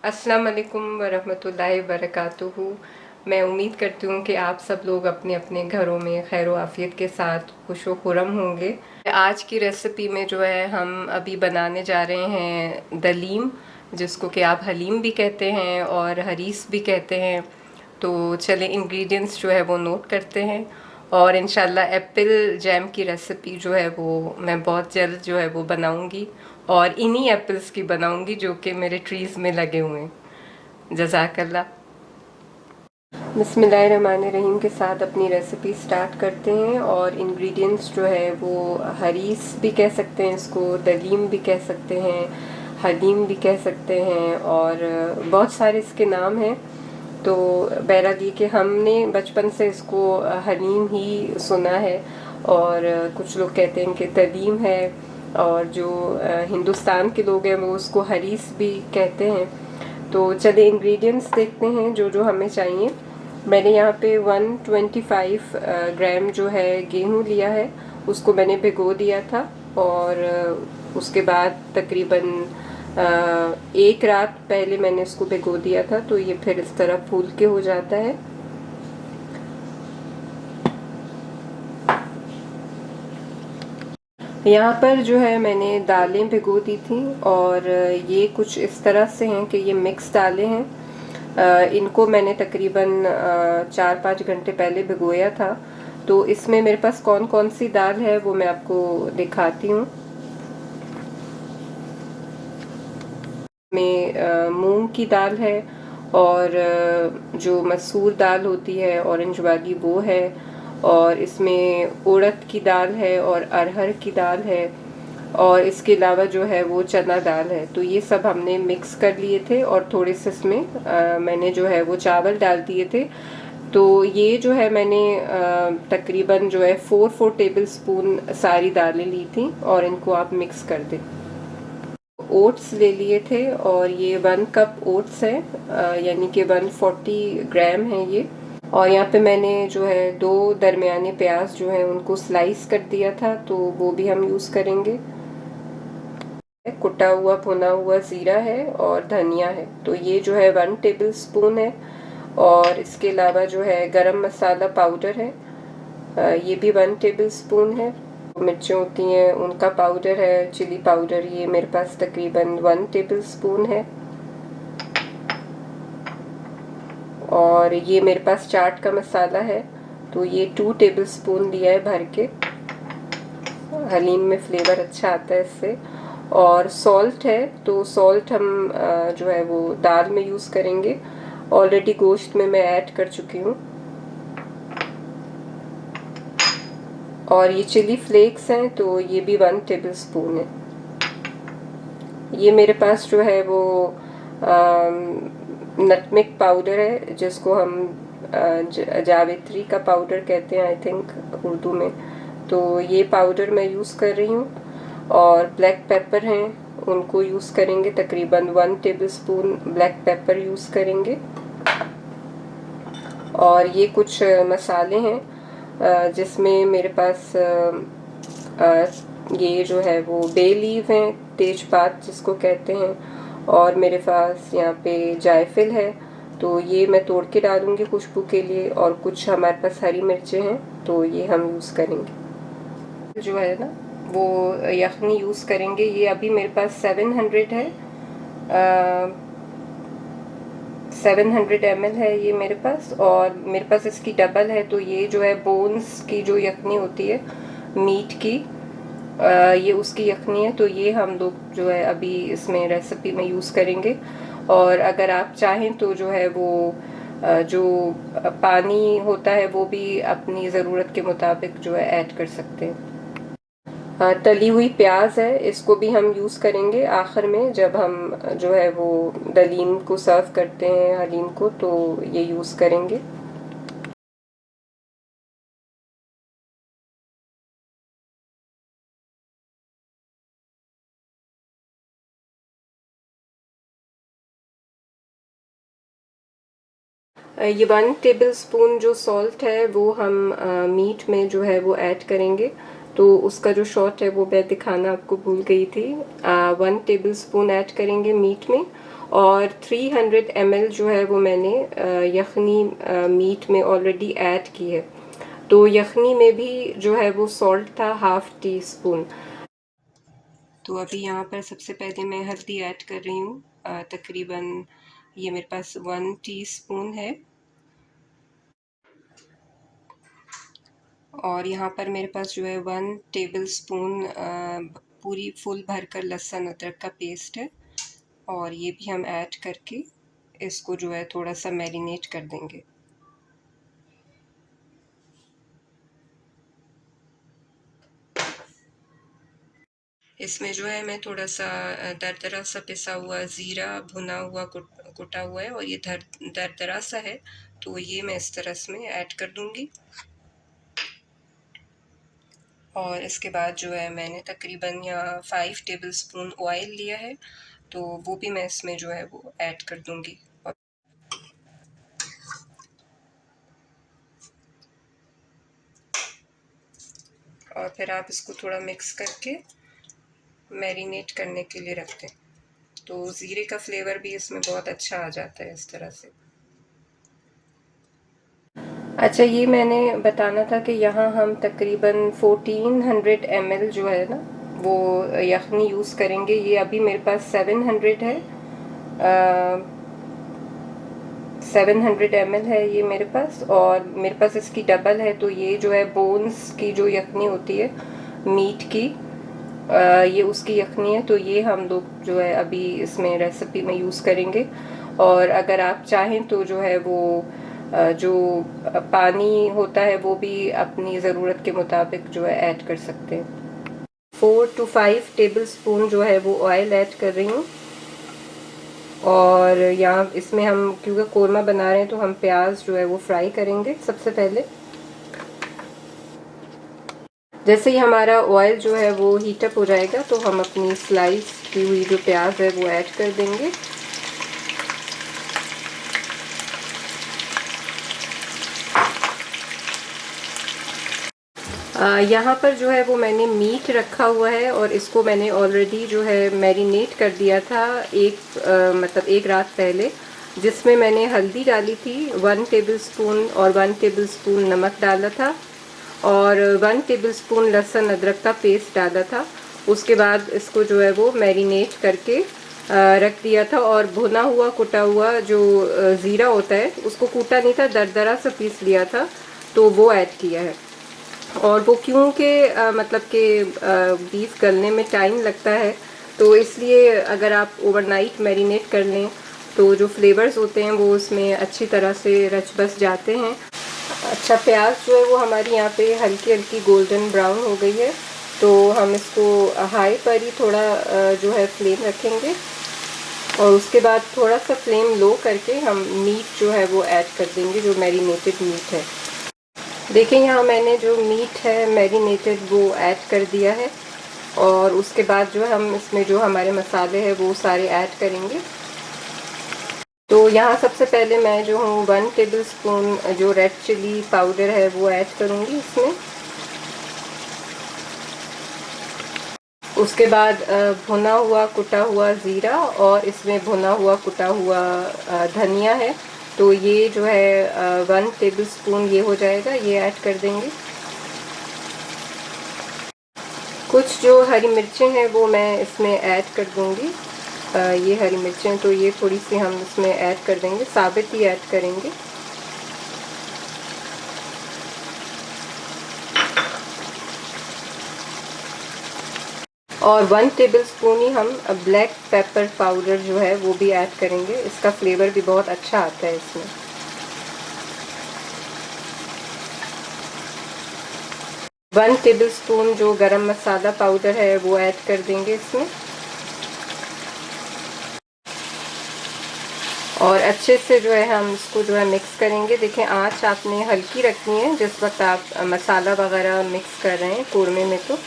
अस्सलाम वालेकुम वरहमतुल्लाहि वबरकातुहू। मैं उम्मीद करती हूँ कि आप सब लोग अपने अपने घरों में खैर आफियत के साथ खुश व खुरम होंगे। आज की रेसिपी में जो है हम अभी बनाने जा रहे हैं दलीम, जिसको कि आप हलीम भी कहते हैं और हरीस भी कहते हैं। तो चलें इंग्रेडिएंट्स जो है वो नोट करते हैं और इंशाल्लाह एप्पल जैम की रेसिपी जो है वो मैं बहुत जल्द जो है वो बनाऊंगी और इन्हीं एप्पल्स की बनाऊंगी जो कि मेरे ट्रीज़ में लगे हुए हैं। जज़ाकल्लाह। बिस्मिल्लाहिर्रहमानिर्रहीम के साथ अपनी रेसिपी स्टार्ट करते हैं। और इंग्रेडिएंट्स जो है वो हरीस भी कह सकते हैं, इसको दलीम भी कह सकते हैं, हलीम भी कह सकते हैं और बहुत सारे इसके नाम हैं। तो बहरहाल ये कि हमने बचपन से इसको हलीम ही सुना है और कुछ लोग कहते हैं कि तलीम है और जो हिंदुस्तान के लोग हैं वो उसको हरीस भी कहते हैं। तो चलिए इंग्रेडिएंट्स देखते हैं जो जो हमें चाहिए। मैंने यहाँ पे 125 ग्राम जो है गेहूँ लिया है, उसको मैंने भिगो दिया था और उसके बाद तकरीबन एक रात पहले मैंने इसको भिगो दिया था, तो ये फिर इस तरह फूल के हो जाता है। यहाँ पर जो है मैंने दालें भिगो दी थी और ये कुछ इस तरह से हैं कि ये मिक्स दालें हैं। इनको मैंने तकरीबन 4-5 घंटे पहले भिगोया था। तो इसमें मेरे पास कौन कौन सी दाल है वो मैं आपको दिखाती हूँ। में मूंग की दाल है और जो मसूर दाल होती है ऑरेंज वाली वो है, और इसमें उड़द की दाल है और अरहर की दाल है और इसके अलावा जो है वो चना दाल है। तो ये सब हमने मिक्स कर लिए थे और थोड़े से इसमें मैंने जो है वो चावल डाल दिए थे। तो ये जो है मैंने तकरीबन जो है 4 टेबल स्पून सारी दालें ली थी और इनको आप मिक्स कर दें। ओट्स ले लिए थे और ये 1 कप ओट्स है, यानी कि 140 ग्राम है ये। और यहाँ पे मैंने जो है 2 दरमियाने प्याज जो है उनको स्लाइस कर दिया था, तो वो भी हम यूज़ करेंगे। कुटा हुआ भुना हुआ ज़ीरा है और धनिया है, तो ये जो है 1 टेबल स्पून है। और इसके अलावा जो है गरम मसाला पाउडर है, ये भी 1 टेबल स्पून है। मिर्चें होती हैं उनका पाउडर है, चिली पाउडर, ये मेरे पास तकरीबन 1 टेबल स्पून है। और ये मेरे पास चाट का मसाला है, तो ये 2 टेबल स्पून लिया है भर के। हलीम में फ्लेवर अच्छा आता है इससे। और सॉल्ट है, तो सॉल्ट हम जो है वो दाल में यूज़ करेंगे। ऑलरेडी गोश्त में मैं ऐड कर चुकी हूँ। और ये चिली फ्लेक्स हैं, तो ये भी 1 टेबल स्पून है। ये मेरे पास जो है वो नटमेग पाउडर है, जिसको हम जावित्री का पाउडर कहते हैं आई थिंक उर्दू में। तो ये पाउडर मैं यूज़ कर रही हूँ। और ब्लैक पेपर हैं, उनको यूज़ करेंगे, तकरीबन 1 table spoon black pepper use करेंगे। और ये कुछ मसाले हैं जिसमें मेरे पास ये जो है वो बे लीव है, तेजपात जिसको कहते हैं, और मेरे पास यहाँ पे जायफल है, तो ये मैं तोड़ के डालूंगी खुशबू के लिए। और कुछ हमारे पास हरी मिर्चें हैं, तो ये हम यूज़ करेंगे। जो है ना वो यखनी यूज़ करेंगे। ये अभी मेरे पास 700 है, 700 ml है ये मेरे पास, और मेरे पास इसकी डबल है। तो ये जो है बोन्स की जो यखनी होती है मीट की, ये उसकी यखनी है। तो ये हम लोग जो है अभी इसमें रेसिपी में यूज़ करेंगे। और अगर आप चाहें तो जो है वो जो पानी होता है वो भी अपनी ज़रूरत के मुताबिक जो है ऐड कर सकते हैं। तली हुई प्याज है, इसको भी हम यूज़ करेंगे आखिर में, जब हम जो है वो दलीम को सर्व करते हैं हलीम को, तो ये यूज़ करेंगे। ये 1 टेबल स्पून जो सॉल्ट है वो हम मीट में जो है वो ऐड करेंगे। तो उसका जो शॉट है वो मैं दिखाना आपको भूल गई थी। 1 टेबल स्पून ऐड करेंगे मीट में, और 300 ml जो है वो मैंने यखनी मीट में ऑलरेडी ऐड की है। तो यखनी में भी जो है वो सॉल्ट था 1/2 टीस्पून। तो अभी यहाँ पर सबसे पहले मैं हल्दी ऐड कर रही हूँ, तकरीबन ये मेरे पास 1 टीस्पून है। और यहाँ पर मेरे पास जो है 1 टेबल स्पून पूरी फुल भरकर लहसुन अदरक का पेस्ट है, और ये भी हम ऐड करके इसको जो है थोड़ा सा मैरिनेट कर देंगे। इसमें जो है मैं थोड़ा सा दरदरा सा पिसा हुआ ज़ीरा भुना हुआ कुटा हुआ है, और ये दरदरा सा है, तो ये मैं इस तरह से ऐड कर दूंगी। और इसके बाद जो है मैंने तकरीबन यहाँ 5 टेबल स्पून ऑयल लिया है, तो वो भी मैं इसमें जो है वो ऐड कर दूंगी। और फिर आप इसको थोड़ा मिक्स करके मैरिनेट करने के लिए रख दें, तो ज़ीरे का फ्लेवर भी इसमें बहुत अच्छा आ जाता है इस तरह से। अच्छा, ये मैंने बताना था कि यहाँ हम तकरीबन 1400 ml जो है ना वो यखनी यूज़ करेंगे। ये अभी मेरे पास 700 है, 700 ml है ये मेरे पास, और मेरे पास इसकी डबल है। तो ये जो है बोन्स की जो यखनी होती है मीट की, ये उसकी यखनी है। तो ये हम लोग जो है अभी इसमें रेसिपी में यूज़ करेंगे। और अगर आप चाहें तो जो है वो जो पानी होता है वो भी अपनी ज़रूरत के मुताबिक जो है ऐड कर सकते हैं। 4 to 5 टेबल स्पून जो है वो ऑयल ऐड कर रही हूँ। और यहाँ इसमें हम क्योंकि कोरमा बना रहे हैं तो हम प्याज जो है वो फ्राई करेंगे सबसे पहले। जैसे ही हमारा ऑयल जो है वो हीटअप हो जाएगा तो हम अपनी स्लाइस की हुई जो प्याज है वो ऐड कर देंगे। यहाँ पर जो है वो मैंने मीट रखा हुआ है, और इसको मैंने ऑलरेडी जो है मैरिनेट कर दिया था मतलब एक रात पहले, जिसमें मैंने हल्दी डाली थी 1 टेबल स्पून, और 1 टेबल स्पून नमक डाला था, और 1 टेबल स्पून लहसुन अदरक का पेस्ट डाला था। उसके बाद इसको जो है वो मैरिनेट करके रख दिया था, और भुना हुआ कुटा हुआ जो ज़ीरा होता है उसको कूटा नहीं था, दरदरा सा पीस लिया था, तो वो ऐड किया है। और वो क्योंकि मतलब कि बीफ गलने में टाइम लगता है, तो इसलिए अगर आप ओवरनाइट मैरिनेट कर लें तो जो फ्लेवर्स होते हैं वो उसमें अच्छी तरह से रच बस जाते हैं। अच्छा, प्याज जो है वो हमारी यहाँ पे हल्की हल्की गोल्डन ब्राउन हो गई है, तो हम इसको हाई पर ही थोड़ा जो है फ्लेम रखेंगे, और उसके बाद थोड़ा सा फ्लेम लो करके हम मीट जो है वो ऐड कर देंगे, जो मैरिनेटेड मीट है। देखिए यहाँ मैंने जो मीट है मैरिनेटेड वो ऐड कर दिया है, और उसके बाद जो हम इसमें जो हमारे मसाले हैं वो सारे ऐड करेंगे। तो यहाँ सबसे पहले मैं जो हूँ 1 टेबल स्पून जो रेड चिली पाउडर है वो ऐड करूँगी इसमें। उसके बाद भुना हुआ कुटा हुआ ज़ीरा, और इसमें भुना हुआ कुटा हुआ धनिया है, तो ये जो है 1 टेबल स्पून ये हो जाएगा, ये ऐड कर देंगे। कुछ जो हरी मिर्चें हैं वो मैं इसमें ऐड कर दूंगी। ये हरी मिर्चें तो ये थोड़ी सी हम इसमें ऐड कर देंगे, साबित ही ऐड करेंगे। और 1 टेबल स्पून ही हम ब्लैक पेपर पाउडर जो है वो भी ऐड करेंगे, इसका फ्लेवर भी बहुत अच्छा आता है इसमें। वन टेबल स्पून जो गरम मसाला पाउडर है वो ऐड कर देंगे इसमें, और अच्छे से जो है हम इसको जो है मिक्स करेंगे। देखें आंच आपने हल्की रखनी है जिस वक्त आप मसाला वगैरह मिक्स कर रहे हैं कोरमे में। तो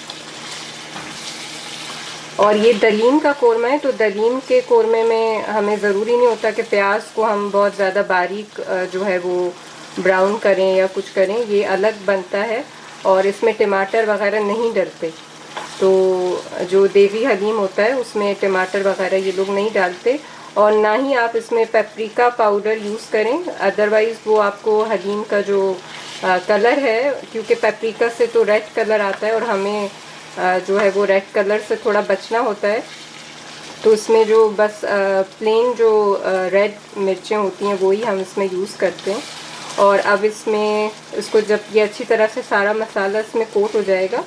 और ये दलीम का कोरमा है, तो दलीम के कोरमे में हमें ज़रूरी नहीं होता कि प्याज को हम बहुत ज़्यादा बारीक जो है वो ब्राउन करें या कुछ करें, ये अलग बनता है। और इसमें टमाटर वगैरह नहीं डलते। तो जो देवी हलीम होता है उसमें टमाटर वगैरह ये लोग नहीं डालते, और ना ही आप इसमें पेपरिका पाउडर यूज़ करें, अदरवाइज़ वो आपको हलीम का जो कलर है, क्योंकि पेपरिका से तो रेड कलर आता है और हमें जो है वो रेड कलर से थोड़ा बचना होता है। तो इसमें जो बस प्लेन जो रेड मिर्चें होती हैं वही हम इसमें यूज़ करते हैं। और अब इसमें इसको जब ये अच्छी तरह से सारा मसाला इसमें कोट हो जाएगा,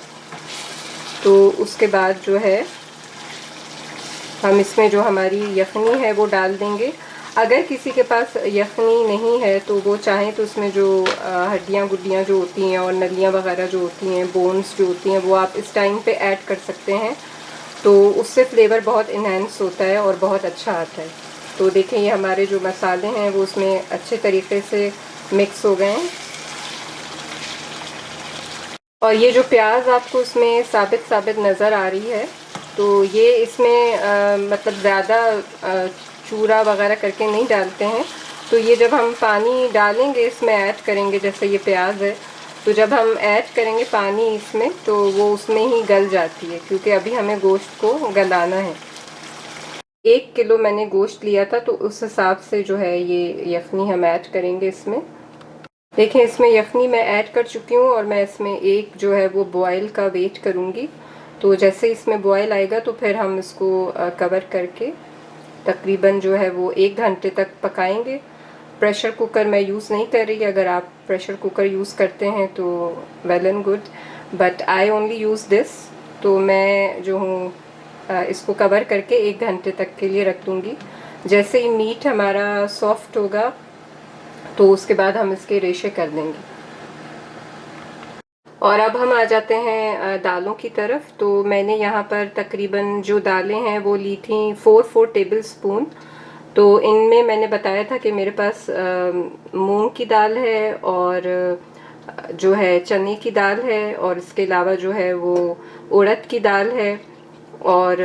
तो उसके बाद जो है हम इसमें जो हमारी यखनी है वो डाल देंगे। अगर किसी के पास यखनी नहीं है तो वो चाहें तो उसमें जो हड्डियाँ गुड्डियाँ जो होती हैं और नलियाँ वगैरह जो होती हैं, बोन्स जो होती हैं, वो आप इस टाइम पे ऐड कर सकते हैं। तो उससे फ्लेवर बहुत इन्हेंस होता है और बहुत अच्छा आता है। तो देखें ये हमारे जो मसाले हैं वो उसमें अच्छे तरीके से मिक्स हो गए हैं। और ये जो प्याज आपको उसमें साबित साबित नज़र आ रही है, तो ये इसमें मतलब ज़्यादा चूरा वगैरह करके नहीं डालते हैं। तो ये जब हम पानी डालेंगे इसमें ऐड करेंगे, जैसे ये प्याज है, तो जब हम ऐड करेंगे पानी इसमें तो वो उसमें ही गल जाती है, क्योंकि अभी हमें गोश्त को गलाना है। 1 किलो मैंने गोश्त लिया था, तो उस हिसाब से जो है ये यखनी हम ऐड करेंगे इसमें। देखें इसमें यखनी मैं ऐड कर चुकी हूँ और मैं इसमें एक जो है वो बॉयल का वेट करूँगी। तो जैसे इसमें बॉयल आएगा तो फिर हम इसको कवर करके तकरीबन जो है वो 1 घंटे तक पकाएंगे। प्रेशर कुकर मैं यूज़ नहीं कर रही, अगर आप प्रेशर कुकर यूज़ करते हैं तो well and good, but I only use this. तो मैं जो हूँ इसको कवर करके 1 घंटे तक के लिए रख दूँगी। जैसे ही मीट हमारा सॉफ्ट होगा तो उसके बाद हम इसके रेशे कर देंगे। और अब हम आ जाते हैं दालों की तरफ। तो मैंने यहाँ पर तकरीबन जो दालें हैं वो ली थी 4 टेबल स्पून। तो इनमें मैंने बताया था कि मेरे पास मूंग की दाल है और जो है चने की दाल है, और इसके अलावा जो है वो उड़द की दाल है, और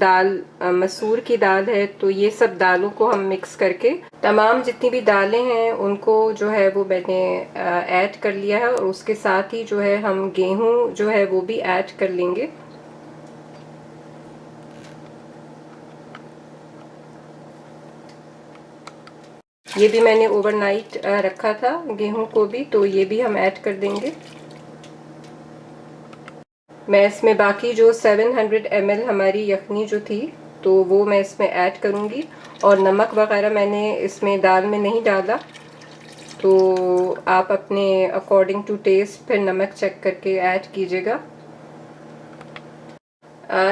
दाल मसूर की दाल है। तो ये सब दालों को हम मिक्स करके तमाम जितनी भी दालें हैं उनको जो है वो मैंने ऐड कर लिया है, और उसके साथ ही जो है हम गेहूं जो है वो भी ऐड कर लेंगे। ये भी मैंने ओवरनाइट रखा था गेहूं को भी, तो ये भी हम ऐड कर देंगे। मैं इसमें बाकी जो 700 ml हमारी यखनी जो थी तो वो मैं इसमें ऐड करूँगी, और नमक वगैरह मैंने इसमें दाल में नहीं डाला, तो आप अपने अकॉर्डिंग टू टेस्ट फिर नमक चेक करके ऐड कीजिएगा।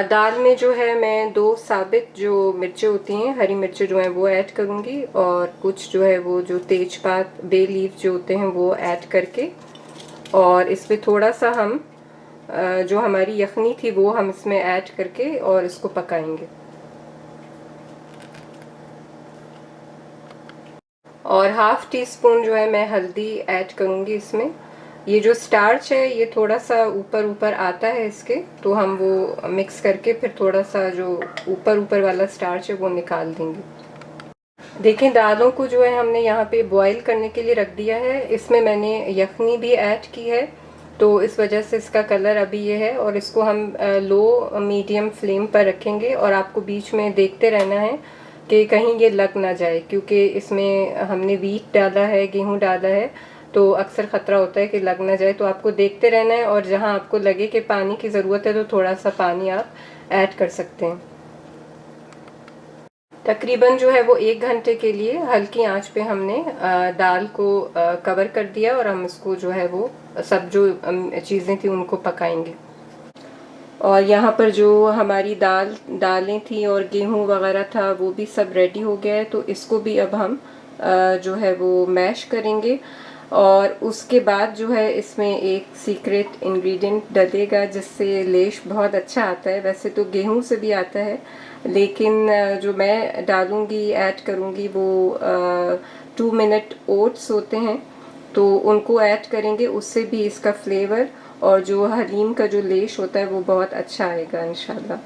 दाल में जो है मैं 2 साबित जो मिर्चें होती हैं, हरी मिर्चें जो हैं वो ऐड करूँगी, और कुछ जो है वो जो तेजपात बे लीफ जो होते हैं वो ऐड करके, और इसमें थोड़ा सा हम जो हमारी यखनी थी वो हम इसमें ऐड करके और इसको पकाएंगे। और हाफ टी स्पून जो है मैं हल्दी ऐड करूँगी इसमें। ये जो स्टार्च है ये थोड़ा सा ऊपर ऊपर आता है इसके, तो हम वो मिक्स करके फिर थोड़ा सा जो ऊपर ऊपर वाला स्टार्च है वो निकाल देंगे। देखें दालों को जो है हमने यहाँ पे बॉईल करने के लिए रख दिया है। इसमें मैंने यखनी भी ऐड की है, तो इस वजह से इसका कलर अभी ये है, और इसको हम लो मीडियम फ्लेम पर रखेंगे, और आपको बीच में देखते रहना है कि कहीं ये लग ना जाए, क्योंकि इसमें हमने व्हीट डाला है, गेहूं डाला है, तो अक्सर ख़तरा होता है कि लग ना जाए। तो आपको देखते रहना है, और जहाँ आपको लगे कि पानी की ज़रूरत है तो थोड़ा सा पानी आप ऐड कर सकते हैं। तकरीबन जो है वो 1 घंटे के लिए हल्की आंच पे हमने दाल को कवर कर दिया, और हम इसको जो है वो सब जो चीज़ें थी उनको पकाएंगे। और यहाँ पर जो हमारी दालें थी और गेहूं वगैरह था वो भी सब रेडी हो गया है, तो इसको भी अब हम जो है वो मैश करेंगे। और उसके बाद जो है इसमें एक सीक्रेट इंग्रेडिएंट डलेगा जिससे लेश बहुत अच्छा आता है। वैसे तो गेहूं से भी आता है, लेकिन जो मैं डालूंगी ऐड करूंगी वो 2 मिनट ओट्स होते हैं, तो उनको ऐड करेंगे, उससे भी इसका फ्लेवर और जो हलीम का जो लेश होता है वो बहुत अच्छा आएगा इंशाल्लाह।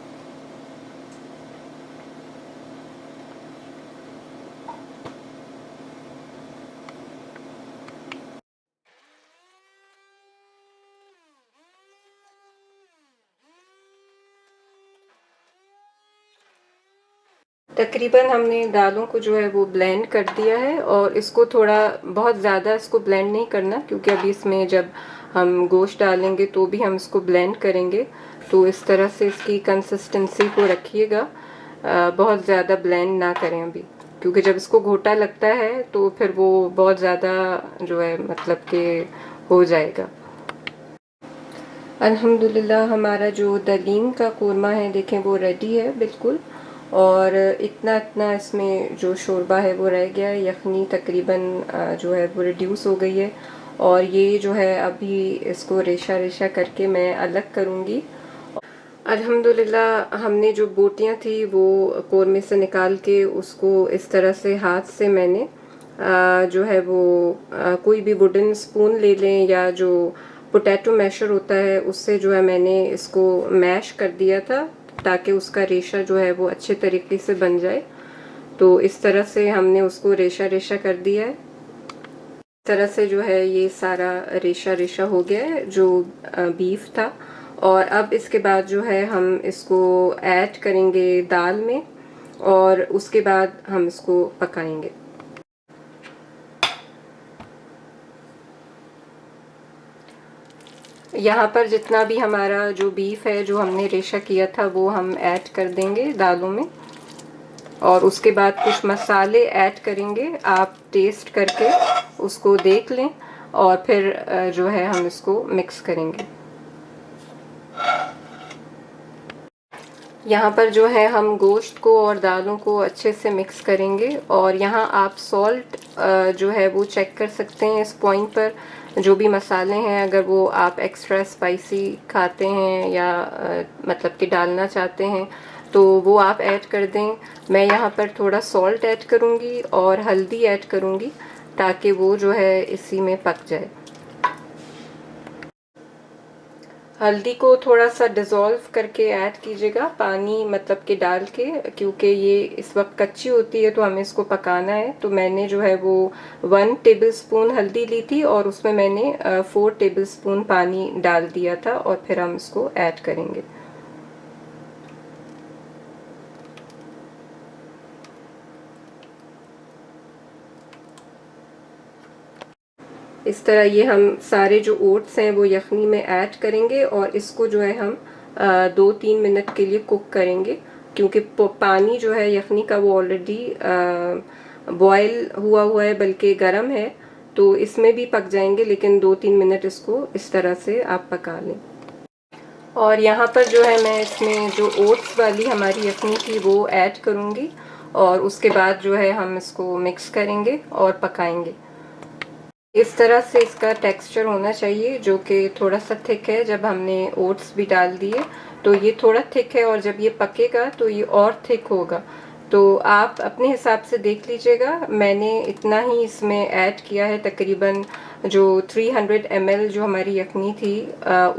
तकरीबन हमने दालों को जो है वो ब्लेंड कर दिया है, और इसको थोड़ा बहुत ज़्यादा इसको ब्लेंड नहीं करना, क्योंकि अभी इसमें जब हम गोश्त डालेंगे तो भी हम इसको ब्लेंड करेंगे। तो इस तरह से इसकी कंसिस्टेंसी को रखिएगा, बहुत ज़्यादा ब्लेंड ना करें अभी, क्योंकि जब इसको घोटा लगता है तो फिर वो बहुत ज़्यादा जो है मतलब कि हो जाएगा। अल्हम्दुलिल्लाह हमारा जो दलीम का कोरमा है देखें वो रेडी है बिल्कुल, और इतना इतना इसमें जो शोरबा है वो रह गया है। यखनी तकरीबन जो है वो रिड्यूस हो गई है, और ये जो है अभी इसको रेशा रेशा करके मैं अलग करूँगी। अल्हम्दुलिल्लाह हमने जो बोटियां थी वो कोरमे से निकाल के उसको इस तरह से हाथ से मैंने जो है वो कोई भी वुडन स्पून ले लें, या जो पोटैटो मैशर होता है उससे जो है मैंने इसको मैश कर दिया था, ताकि उसका रेशा जो है वो अच्छे तरीके से बन जाए। तो इस तरह से हमने उसको रेशा रेशा कर दिया है। इस तरह से जो है ये सारा रेशा रेशा हो गया है जो बीफ था। और अब इसके बाद जो है हम इसको ऐड करेंगे दाल में, और उसके बाद हम इसको पकाएंगे। यहाँ पर जितना भी हमारा जो बीफ है जो हमने रेशा किया था वो हम ऐड कर देंगे दालों में, और उसके बाद कुछ मसाले ऐड करेंगे। आप टेस्ट करके उसको देख लें, और फिर जो है हम इसको मिक्स करेंगे। यहाँ पर जो है हम गोश्त को और दालों को अच्छे से मिक्स करेंगे, और यहाँ आप सॉल्ट जो है वो चेक कर सकते हैं इस पॉइंट पर। जो भी मसाले हैं अगर वो आप एक्स्ट्रा स्पाइसी खाते हैं या मतलब कि डालना चाहते हैं तो वो आप ऐड कर दें। मैं यहाँ पर थोड़ा सॉल्ट ऐड करूँगी और हल्दी ऐड करूँगी, ताकि वो जो है इसी में पक जाए। हल्दी को थोड़ा सा डिज़ोल्व करके ऐड कीजिएगा, पानी मतलब कि डाल के, क्योंकि ये इस वक्त कच्ची होती है तो हमें इसको पकाना है। तो मैंने जो है वो 1 टेबलस्पून हल्दी ली थी, और उसमें मैंने 4 टेबलस्पून पानी डाल दिया था, और फिर हम इसको ऐड करेंगे। इस तरह ये हम सारे जो ओट्स हैं वो यखनी में ऐड करेंगे, और इसको जो है हम 2-3 मिनट के लिए कुक करेंगे, क्योंकि पानी जो है यखनी का वो ऑलरेडी बॉयल हुआ हुआ है, बल्कि गर्म है, तो इसमें भी पक जाएंगे। लेकिन 2-3 मिनट इसको इस तरह से आप पका लें। और यहाँ पर जो है मैं इसमें जो ओट्स वाली हमारी यखनी थी वो ऐड करूँगी, और उसके बाद जो है हम इसको मिक्स करेंगे और पकाएंगे। इस तरह से इसका टेक्सचर होना चाहिए, जो कि थोड़ा सा थिक है। जब हमने ओट्स भी डाल दिए तो ये थोड़ा थिक है, और जब ये पकेगा तो ये और थिक होगा। तो आप अपने हिसाब से देख लीजिएगा। मैंने इतना ही इसमें ऐड किया है, तकरीबन जो 300 ml जो हमारी यखनी थी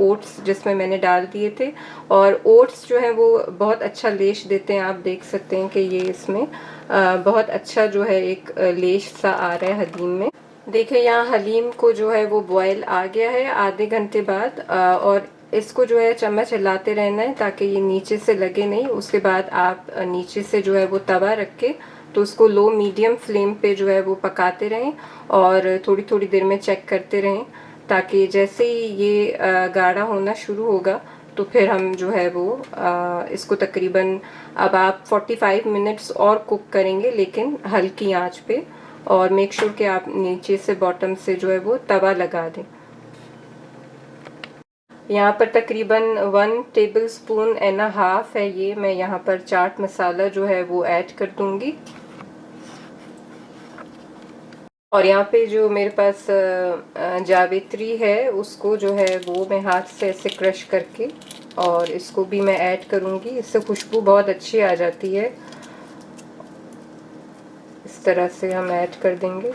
ओट्स जिसमें मैंने डाल दिए थे। और ओट्स जो है वो बहुत अच्छा लेश देते हैं। आप देख सकते हैं कि ये इसमें बहुत अच्छा जो है एक लेश सा आ रहा है हलीम में। देखिए यहाँ हलीम को जो है वो बॉयल आ गया है आधे घंटे बाद, और इसको जो है चम्मच हिलाते रहना है ताकि ये नीचे से लगे नहीं। उसके बाद आप नीचे से जो है वो तवा रख के तो उसको लो मीडियम फ्लेम पे जो है वो पकाते रहें, और थोड़ी थोड़ी देर में चेक करते रहें, ताकि जैसे ही ये गाढ़ा होना शुरू होगा तो फिर हम जो है वो इसको तकरीबन अब आप 45 मिनट्स और कुक करेंगे, लेकिन हल्की आंच पे। और मेक श्योर कि आप नीचे से बॉटम से जो है वो तवा लगा दें। यहाँ पर तकरीबन 1 टेबलस्पून एंड हाफ है ये। मैं यहाँ पर चाट मसाला जो है वो ऐड कर दूंगी, और यहाँ पे जो मेरे पास जावित्री है उसको जो है वो मैं हाथ से ऐसे क्रश करके और इसको भी मैं ऐड करूँगी। इससे खुशबू बहुत अच्छी आ जाती है। इस तरह से हम ऐड कर देंगे।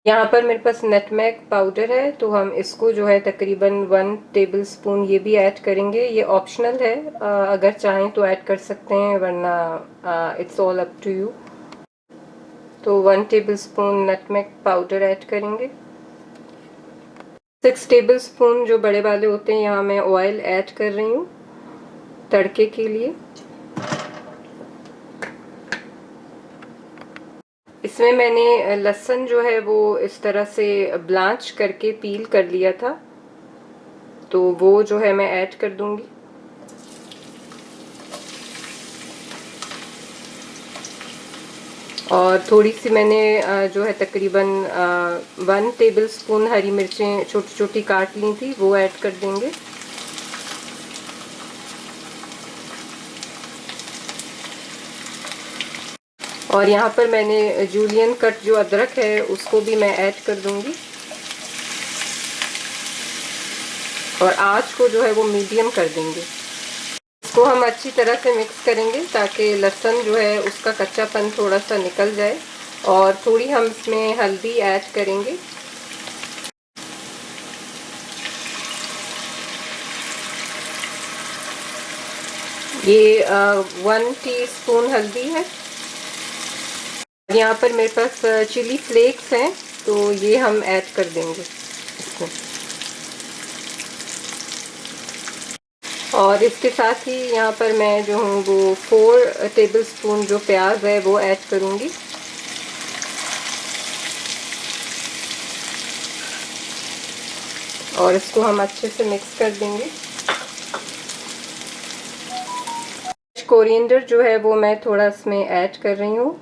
यहाँ पर मेरे पास नटमेग पाउडर है, तो हम इसको जो है तकरीबन 1 टेबलस्पून ये भी ऐड करेंगे। ये ऑप्शनल है, अगर चाहें तो ऐड कर सकते हैं, वरना it's all up to you. तो 1 टेबलस्पून नटमेग पाउडर ऐड करेंगे। 6 टेबलस्पून जो बड़े वाले होते हैं यहाँ मैं ऑयल ऐड कर रही हूँ। तड़के के लिए। इसमें मैंने लहसुन जो है वो इस तरह से ब्लांच करके पील कर लिया था, तो वो जो है मैं ऐड कर दूंगी। और थोड़ी सी मैंने जो है तकरीबन 1 टेबलस्पून हरी मिर्चें छोटी छोटी काट ली थी, वो ऐड कर देंगे। और यहाँ पर मैंने जूलियन कट जो अदरक है उसको भी मैं ऐड कर दूंगी। और आँच को जो है वो मीडियम कर देंगे। इसको हम अच्छी तरह से मिक्स करेंगे ताकि लहसुन जो है उसका कच्चापन थोड़ा सा निकल जाए। और थोड़ी हम इसमें हल्दी ऐड करेंगे। ये 1 टीस्पून हल्दी है। यहाँ पर मेरे पास चिली फ्लेक्स हैं, तो ये हम ऐड कर देंगे इसमें। और इसके साथ ही यहाँ पर मैं जो हूँ वो 4 टेबलस्पून जो प्याज है वो ऐड करूँगी। और इसको हम अच्छे से मिक्स कर देंगे। कोरिएंडर जो है वो मैं थोड़ा इसमें ऐड कर रही हूँ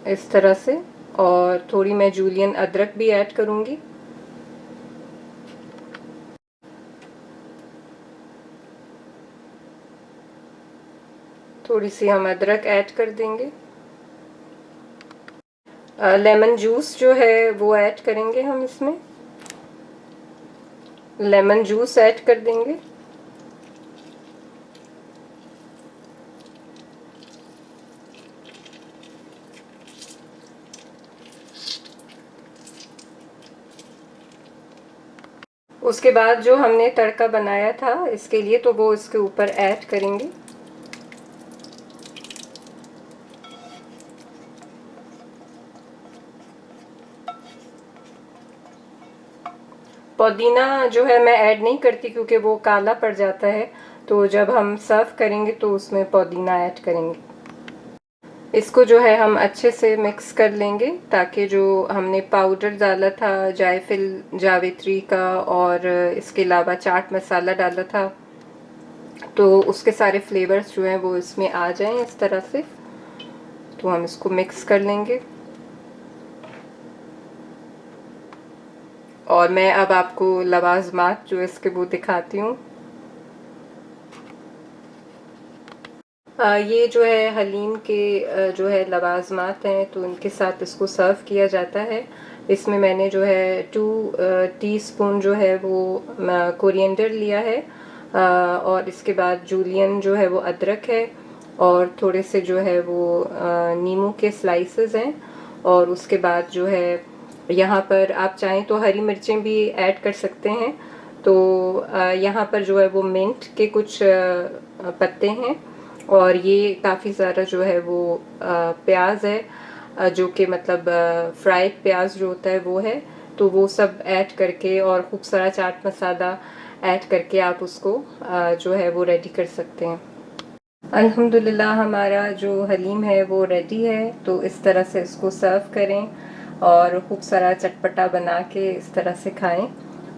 इस तरह से। और थोड़ी मैं जूलियन अदरक भी ऐड करूँगी। थोड़ी सी हम अदरक ऐड कर देंगे। लेमन जूस जो है वो ऐड करेंगे हम इसमें। लेमन जूस ऐड कर देंगे। उसके बाद जो हमने तड़का बनाया था इसके लिए, तो वो इसके ऊपर ऐड करेंगे। पुदीना जो है मैं ऐड नहीं करती क्योंकि वो काला पड़ जाता है, तो जब हम सर्व करेंगे तो उसमें पुदीना ऐड करेंगे। इसको जो है हम अच्छे से मिक्स कर लेंगे ताकि जो हमने पाउडर डाला था जायफल जावित्री का और इसके अलावा चाट मसाला डाला था, तो उसके सारे फ्लेवर्स जो हैं वो इसमें आ जाएं इस तरह से। तो हम इसको मिक्स कर लेंगे। और मैं अब आपको लवाजमात जो इसके वो दिखाती हूँ। ये जो है हलीम के जो है लवाजमात हैं, तो इनके साथ इसको सर्व किया जाता है। इसमें मैंने जो है 2 टीस्पून जो है वो कोरिएंडर लिया है। और इसके बाद जूलियन जो है वो अदरक है। और थोड़े से जो है वो नींबू के स्लाइसेस हैं। और उसके बाद जो है यहाँ पर आप चाहें तो हरी मिर्चें भी ऐड कर सकते हैं। तो यहाँ पर जो है वो मिंट के कुछ पत्ते हैं। और ये काफ़ी ज़्यादा जो है वो प्याज है, जो कि मतलब फ्राइड प्याज जो होता है वो है। तो वो सब ऐड करके और खूब सारा चाट मसाला ऐड करके आप उसको जो है वो रेडी कर सकते हैं। अल्हम्दुलिल्लाह हमारा जो हलीम है वो रेडी है। तो इस तरह से इसको सर्व करें और खूब सारा चटपटा बना के इस तरह से खाएं।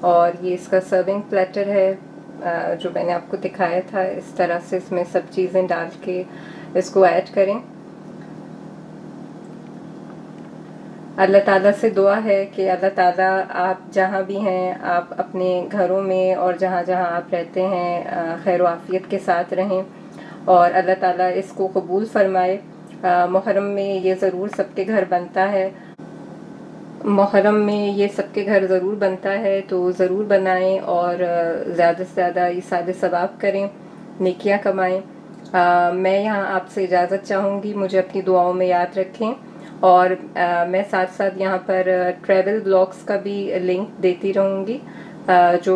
और ये इसका सर्विंग प्लेटर है जो मैंने आपको दिखाया था। इस तरह से इसमें सब चीज़ें डाल के इसको ऐड करें। अल्लाह ताला से दुआ है कि अल्लाह ताला आप जहाँ भी हैं, आप अपने घरों में और जहाँ जहाँ आप रहते हैं खैर आफियत के साथ रहें। और अल्लाह ताला इसको कबूल फरमाए। मुहर्रम में ये ज़रूर सबके घर बनता है। मुहर्रम में ये सबके घर ज़रूर बनता है, तो ज़रूर बनाएं और ज़्यादा से ज़्यादा इसादे सवाब करें, नेकियां कमाएं। मैं यहाँ आपसे इजाज़त चाहूँगी, मुझे अपनी दुआओं में याद रखें। और मैं साथ साथ यहाँ पर ट्रैवल ब्लॉग्स का भी लिंक देती रहूँगी। जो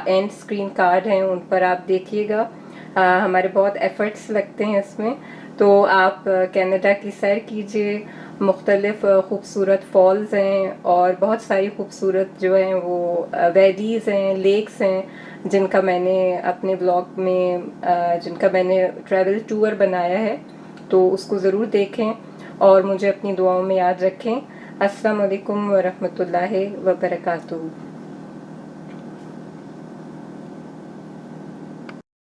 एंड स्क्रीन कार्ड हैं उन पर आप देखिएगा। हमारे बहुत एफर्ट्स लगते हैं इसमें। तो आप कनाडा की सैर कीजिए मुख्तलिफ खूबसूरत फॉल्स हैं और बहुत सारी खूबसूरत जो हैं वो वैलीज़ हैं, लेक्स हैं, जिनका मैंने अपने ब्लॉग में जिनका मैंने ट्रैवल टूर बनाया है, तो उसको ज़रूर देखें और मुझे अपनी दुआओं में याद रखें। अस्सलाम वालेकुम व रहमतुल्लाहि व बरकातुहू।